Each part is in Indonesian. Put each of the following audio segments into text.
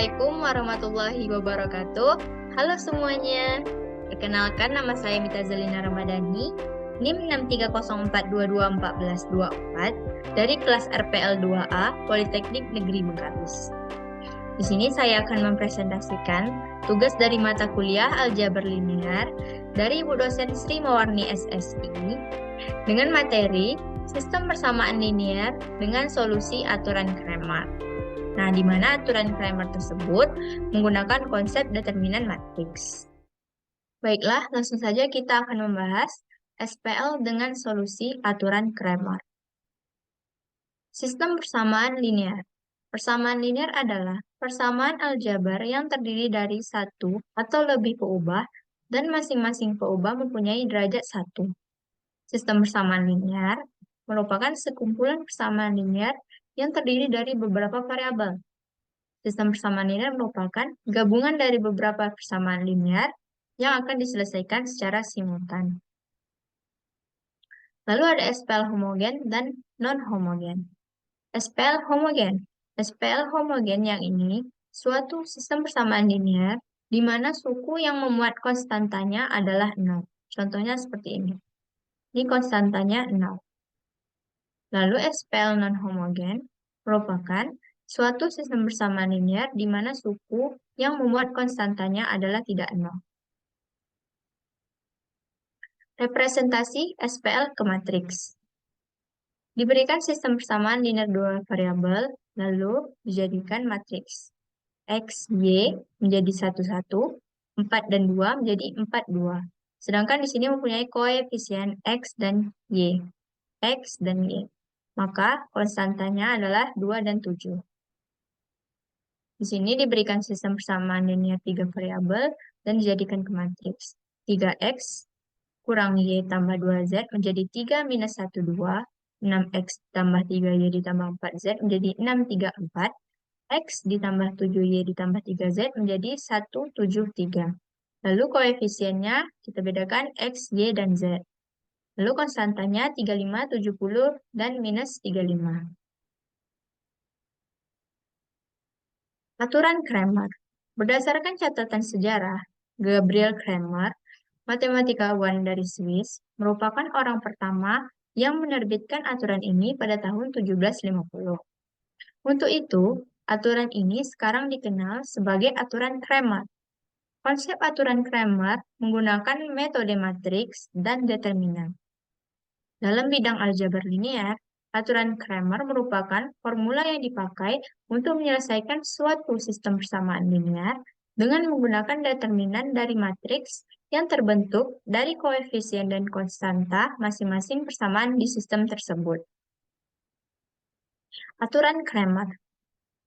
Assalamualaikum warahmatullahi wabarakatuh. Halo semuanya. Perkenalkan, nama saya Mita Zalina Ramadhani, NIM 63042241424 dari kelas RPL 2A Politeknik Negeri Bengkalis. Di sini saya akan mempresentasikan tugas dari mata kuliah Aljabar Linear dari Ibu dosen Sri Mawarni SSI dengan materi Sistem Persamaan Linear dengan solusi aturan Cramer. Nah, di mana aturan Cramer tersebut menggunakan konsep determinan matriks. Baiklah, langsung saja kita akan membahas SPL dengan solusi aturan Cramer. Sistem persamaan linear. Persamaan linear adalah persamaan aljabar yang terdiri dari satu atau lebih peubah dan masing-masing peubah mempunyai derajat 1. Sistem persamaan linear merupakan sekumpulan persamaan linear yang terdiri dari beberapa variabel. Sistem persamaan linear merupakan gabungan dari beberapa persamaan linear yang akan diselesaikan secara simultan. Lalu ada SPL homogen dan non-homogen. SPL homogen. SPL homogen yang ini suatu sistem persamaan linear di mana suku yang memuat konstantanya adalah 0. Contohnya seperti ini. Ini konstantanya 0. Lalu SPL non-homogen merupakan suatu sistem persamaan linear di mana suku yang memuat konstantanya adalah tidak 0. Representasi SPL ke matriks. Diberikan sistem persamaan linear dua variabel, lalu dijadikan matriks. X, Y menjadi 1, 1, 4 dan 2 menjadi 4, 2. Sedangkan di sini mempunyai koefisien X dan Y. X dan Y. Maka konstantanya adalah 2 dan 7. Di sini diberikan sistem persamaan linear 3 variabel dan dijadikan ke matriks. 3X kurang Y tambah 2Z menjadi 3 minus 1, 2. 6X tambah 3Y ditambah 4Z menjadi 6, 3, 4. X ditambah 7Y ditambah 3Z menjadi 1, 7, 3. Lalu koefisiennya kita bedakan X, Y, dan Z. Lalu konstantanya 35, 70, dan minus 35. Aturan Cramer. Berdasarkan catatan sejarah, Gabriel Cramer, matematikawan dari Swiss, merupakan orang pertama yang menerbitkan aturan ini pada tahun 1750. Untuk itu, aturan ini sekarang dikenal sebagai aturan Cramer. Konsep aturan Cramer menggunakan metode matriks dan determinan. Dalam bidang aljabar linear, aturan Cramer merupakan formula yang dipakai untuk menyelesaikan suatu sistem persamaan linear dengan menggunakan determinan dari matriks yang terbentuk dari koefisien dan konstanta masing-masing persamaan di sistem tersebut. Aturan Cramer.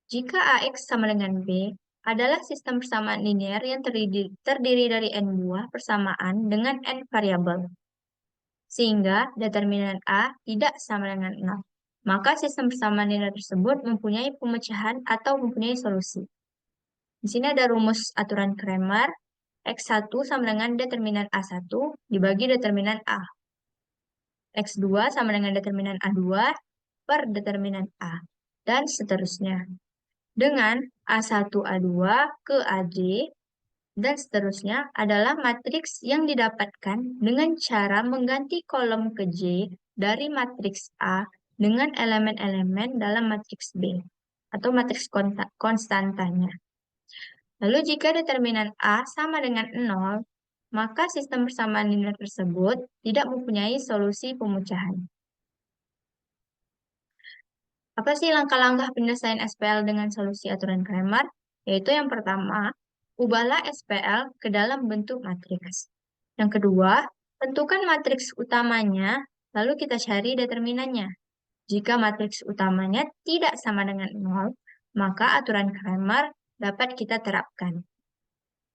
Jika AX sama dengan B adalah sistem persamaan linear yang terdiri dari n buah persamaan dengan n variabel, sehingga determinan A tidak sama dengan 0. Maka sistem persamaan linear tersebut mempunyai pemecahan atau mempunyai solusi. Di sini ada rumus aturan Cramer, X1 sama dengan determinan A1 dibagi determinan A. X2 sama dengan determinan A2 per determinan A, dan seterusnya. Dengan A1, A2 ke AJ, dan seterusnya adalah matriks yang didapatkan dengan cara mengganti kolom ke J dari matriks A dengan elemen-elemen dalam matriks B atau matriks konstantanya. Lalu jika determinan A sama dengan 0, maka sistem persamaan linear tersebut tidak mempunyai solusi pemecahan. Apa sih langkah-langkah penyelesaian SPL dengan solusi aturan Cramer? Yaitu yang pertama, ubahlah SPL ke dalam bentuk matriks. Yang kedua, tentukan matriks utamanya, lalu kita cari determinannya. Jika matriks utamanya tidak sama dengan 0, maka aturan Cramer dapat kita terapkan.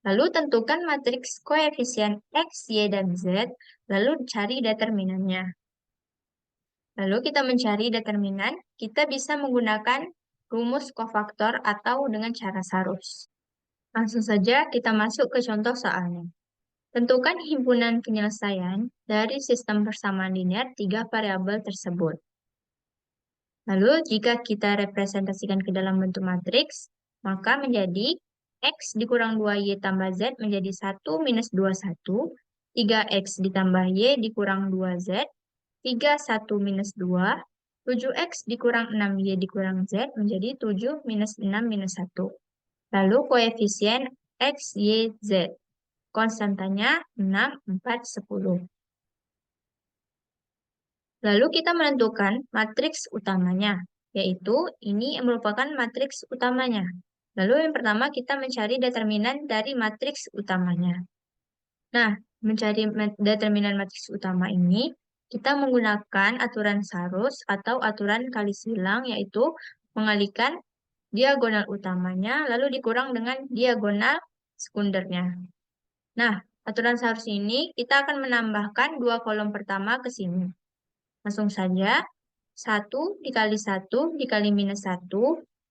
Lalu tentukan matriks koefisien X, Y, dan Z, lalu cari determinannya. Lalu kita mencari determinan, kita bisa menggunakan rumus kofaktor atau dengan cara Sarus. Langsung saja kita masuk ke contoh soalnya. Tentukan himpunan penyelesaian dari sistem persamaan linear 3 variabel tersebut. Lalu jika kita representasikan ke dalam bentuk matriks, Maka menjadi X dikurang 2Y tambah Z menjadi 1 minus 21. 3X ditambah Y dikurang 2Z. 3, 1 minus 2. 7X dikurang 6Y dikurang Z menjadi 7 minus 6 minus 1. Lalu koefisien X, Y, Z. Konstantanya 6, 4, 10. Lalu kita menentukan matriks utamanya, yaitu ini merupakan matriks utamanya. Lalu yang pertama kita mencari determinan dari matriks utamanya. Nah, mencari determinan matriks utama ini, kita menggunakan aturan Sarus atau aturan kali silang, yaitu mengalihkan diagonal utamanya, lalu dikurang dengan diagonal sekundernya. Nah, aturan Sarus ini kita akan menambahkan dua kolom pertama ke sini. Langsung saja, 1 dikali 1 dikali minus 1,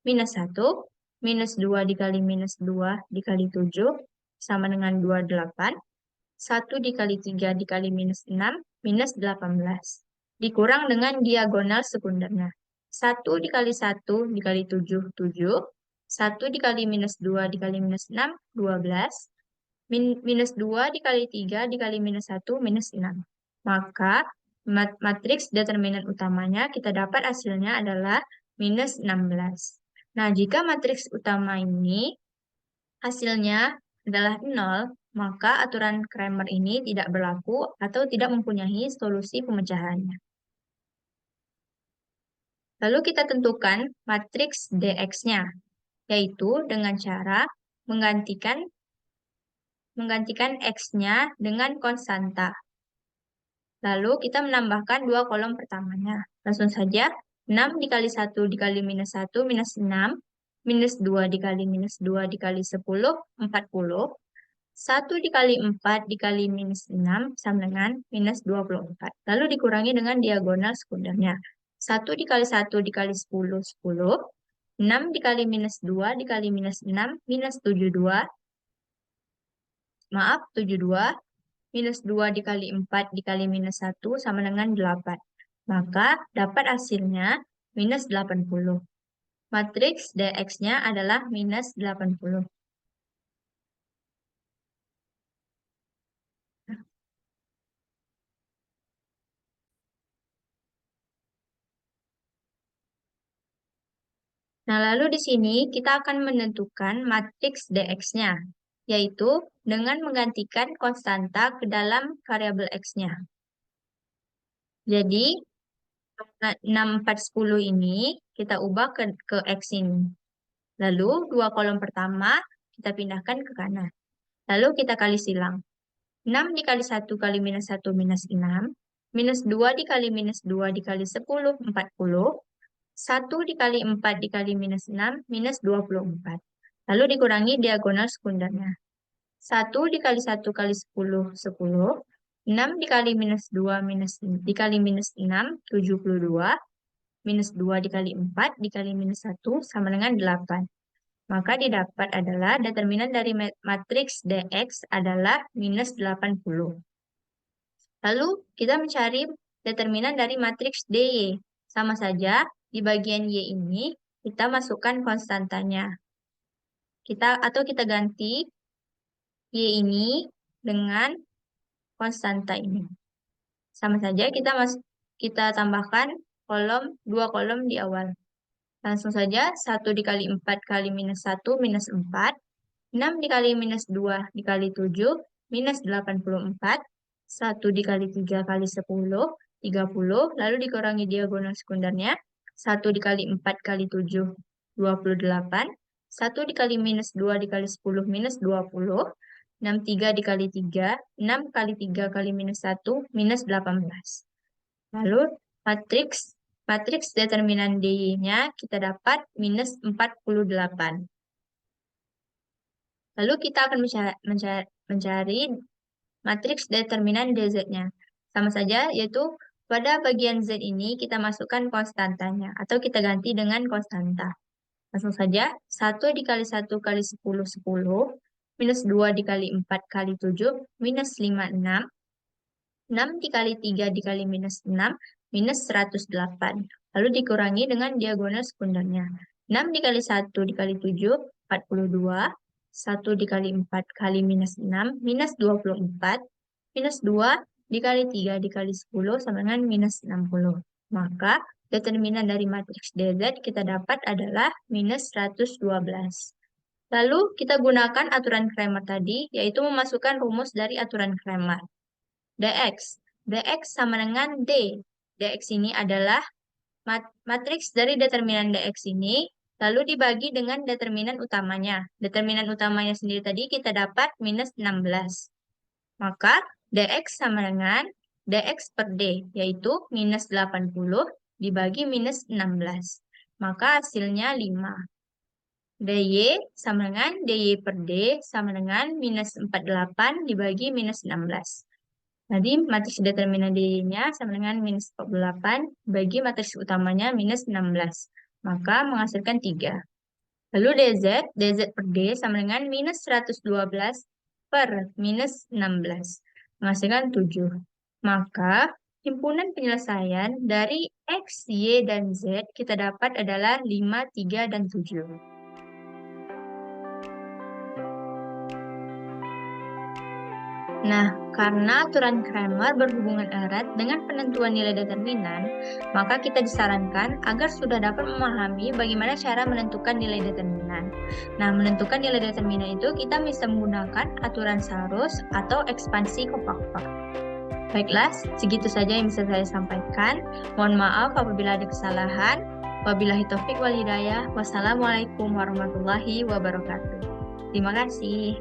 minus 1, minus 2 dikali minus 2 dikali 7, sama dengan 28. 1 dikali 3 dikali minus 6, minus 18. Dikurang dengan diagonal sekundernya. 1 dikali 1 dikali 7, 7. 1 dikali minus 2 dikali minus 6, 12. Minus 2 dikali 3 dikali minus 1, minus 6. Maka matriks determinan utamanya kita dapat hasilnya adalah minus 16. Nah, jika matriks utama ini hasilnya adalah 0, maka aturan Cramer ini tidak berlaku atau tidak mempunyai solusi pemecahannya. Lalu kita tentukan matriks DX-nya, yaitu dengan cara menggantikan X-nya dengan konstanta. Lalu kita menambahkan dua kolom pertamanya. Langsung saja, 6 dikali 1 dikali minus 1, minus 6. Minus 2 dikali minus 2 dikali 10, 40. 1 dikali 4 dikali minus 6 sama dengan minus 24. Lalu dikurangi dengan diagonal sekundernya. 1 dikali 1 dikali 10, 10. 6 dikali minus 2 dikali minus 6, minus 72. Maaf, 72. Minus 2 dikali 4 dikali minus 1 sama dengan 8. Maka dapat hasilnya minus 80. Matriks DX-nya adalah minus 80. Nah, lalu di sini kita akan menentukan matriks DX-nya, yaitu dengan menggantikan konstanta ke dalam variabel X-nya. Jadi, 6, 4, 10 ini kita ubah ke X ini. Lalu, dua kolom pertama kita pindahkan ke kanan. Lalu kita kali silang. 6 dikali 1 kali minus 1 minus 6. Minus 2 dikali minus 2 dikali 10, 40. 1 dikali 4 dikali minus 6, minus 24. Lalu dikurangi diagonal sekundernya. 1 dikali 1 kali 10, 10. 6 dikali minus 2 dikali minus 6, 72. Minus 2 dikali 4 dikali minus 1 sama dengan 8. Maka didapat adalah determinan dari matriks DX adalah minus 80. Lalu kita mencari determinan dari matriks DY. Sama saja, di bagian Y ini kita masukkan konstantanya. Kita ganti Y ini dengan konstanta ini. Sama saja kita tambahkan dua kolom di awal. Langsung saja 1 dikali 4 kali minus 1 minus 4. 6 dikali minus 2 dikali 7 minus 84. 1 dikali 3 kali 10, 30. Lalu dikurangi diagonal sekundernya. 1 dikali 4 kali 7, 28. 1 dikali minus 2 dikali 10 minus 20. 6, 3 dikali 3. 6 kali 3 kali minus 1 minus 18. Lalu matriks determinan DY-nya kita dapat minus 48. Lalu kita akan mencari matriks determinan DZ-nya. Sama saja, yaitu pada bagian Z ini kita masukkan konstantanya, atau kita ganti dengan konstanta. Langsung saja, 1 dikali 1 kali 10, 10. Minus 2 dikali 4 kali 7, minus 5, 6. 6 dikali 3 dikali minus 6, minus 108. Lalu dikurangi dengan diagonal sekundernya. 6 dikali 1 dikali 7, 42, 1 dikali 4 kali minus 6, minus 24, minus 2 dikali 3 dikali 10 sama dengan minus 60. Maka determinan dari matriks DZ kita dapat adalah minus 112. Lalu kita gunakan aturan Cramer tadi, yaitu memasukkan rumus dari aturan Cramer. dx. dx sama dengan d. dx ini adalah matriks dari determinan dx ini, lalu dibagi dengan determinan utamanya. Determinan utamanya sendiri tadi kita dapat minus 16. Maka dx sama dengan dx per d, yaitu minus 80 dibagi minus 16. Maka hasilnya 5. dy sama dengan dy per d sama dengan minus 48 dibagi minus 16. Jadi matriks determinan dy-nya sama dengan minus 48 bagi matriks utamanya minus 16. Maka menghasilkan 3. Lalu dz per d sama dengan minus 112 per minus 16. Menghasilkan 7. Maka himpunan penyelesaian dari x, y, dan z kita dapat adalah 5, 3, dan 7. Nah, karena aturan Cramer berhubungan erat dengan penentuan nilai determinan, maka kita disarankan agar sudah dapat memahami bagaimana cara menentukan nilai determinan. Nah, menentukan nilai determinan itu kita bisa menggunakan aturan Sarus atau ekspansi Koppakova. Baiklah, segitu saja yang bisa saya sampaikan. Mohon maaf apabila ada kesalahan. Wabillahi taufik wal hidayah. Wassalamualaikum warahmatullahi wabarakatuh. Terima kasih.